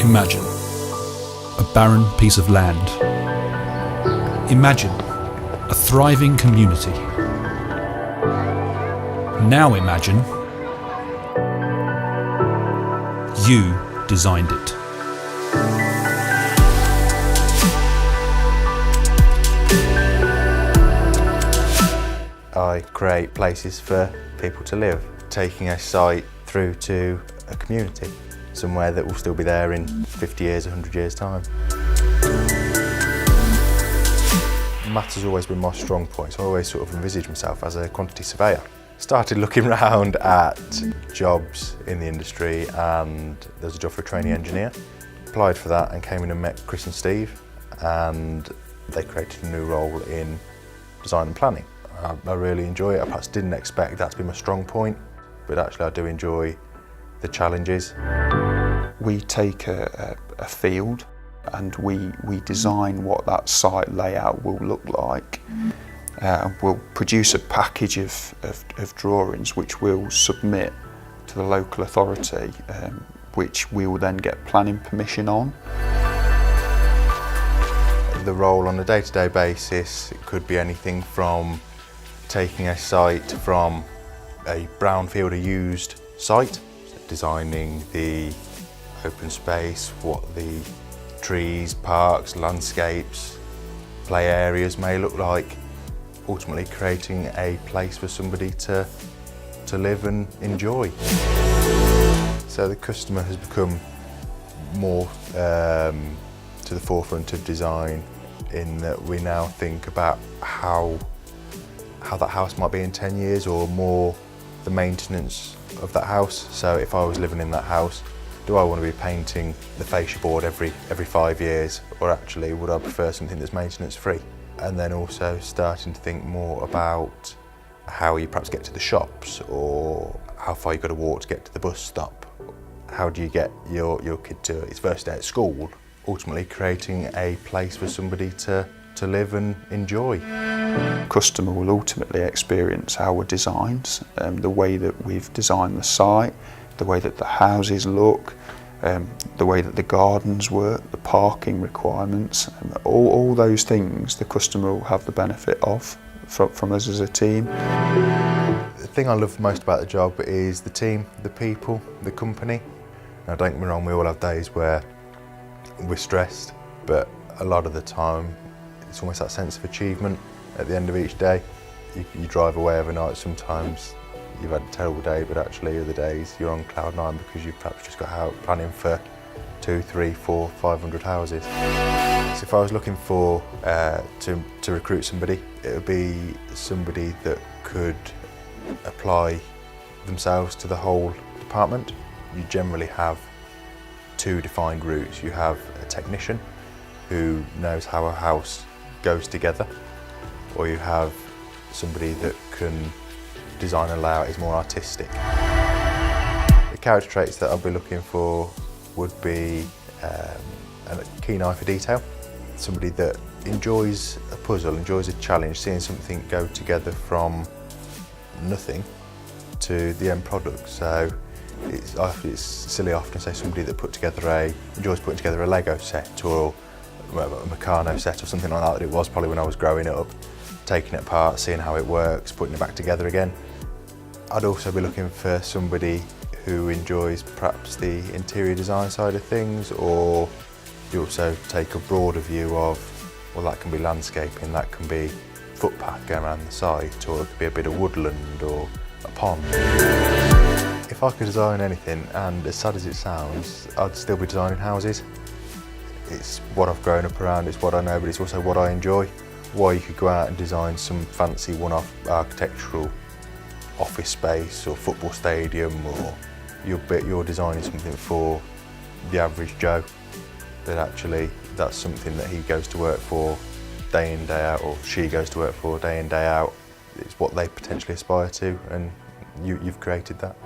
Imagine a barren piece of land. Imagine a thriving community. Now imagine you designed it. I create places for people to live, taking a site through to a community, somewhere that will still be there in 50 years, 100 years' time. Maths has always been my strong point, so I always sort of envisaged myself as a quantity surveyor. Started looking around at jobs in the industry, and there was a job for a trainee engineer. Applied for that and came in and met Chris and Steve, and they created a new role in design and planning. I really enjoy it. I perhaps didn't expect that to be my strong point, but actually I do enjoy the challenges. We take a field and we design what that site layout will look like. We'll produce a package of drawings which we'll submit to the local authority, which we will then get planning permission on. The role on a day-to-day basis, it could be anything from taking a site from a brownfield, a used site, designing the open space, what the trees, parks, landscapes, play areas may look like, ultimately creating a place for somebody to live and enjoy. So the customer has become more to the forefront of design, in that we now think about how that house might be in 10 years or more, the maintenance of that house. So if I was living in that house, do I want to be painting the fascia board every 5 years, or actually would I prefer something that's maintenance free? And then also starting to think more about how you perhaps get to the shops, or how far you've got to walk to get to the bus stop. How do you get your kid to its first day at school? Ultimately creating a place for somebody to live and enjoy. The customer will ultimately experience our designs, the way that we've designed the site, the way that the houses look, the way that the gardens work, the parking requirements, all those things the customer will have the benefit of from us as a team. The thing I love most about the job is the team, the people, the company. Now don't get me wrong, we all have days where we're stressed, but a lot of the time it's almost that sense of achievement at the end of each day. You drive away overnight, sometimes you've had a terrible day, but actually other days you're on cloud nine because you've perhaps just got out planning for 2, 3, 4, 500 houses. So if I was looking for to recruit somebody, it would be somebody that could apply themselves to the whole department. You generally have two defined routes. You have a technician who knows how a house goes together, or you have somebody that can design a layout, is more artistic. The character traits that I'll be looking for would be a keen eye for detail, somebody that enjoys a puzzle, enjoys a challenge, seeing something go together from nothing to the end product. So it's silly often to say somebody that enjoys putting together a Lego set, or a Meccano set or something like that it was probably when I was growing up, taking it apart, seeing how it works, putting it back together again. I'd also be looking for somebody who enjoys perhaps the interior design side of things, or you also take a broader view of, well, that can be landscaping, that can be footpath going around the site, or it could be a bit of woodland or a pond. If I could design anything, and as sad as it sounds, I'd still be designing houses. It's what I've grown up around, it's what I know, but it's also what I enjoy. Why you could go out and design some fancy one-off architectural office space or football stadium, or you're designing something for the average Joe, that actually that's something that he goes to work for day in, day out, or she goes to work for day in, day out. It's what they potentially aspire to, and you've created that.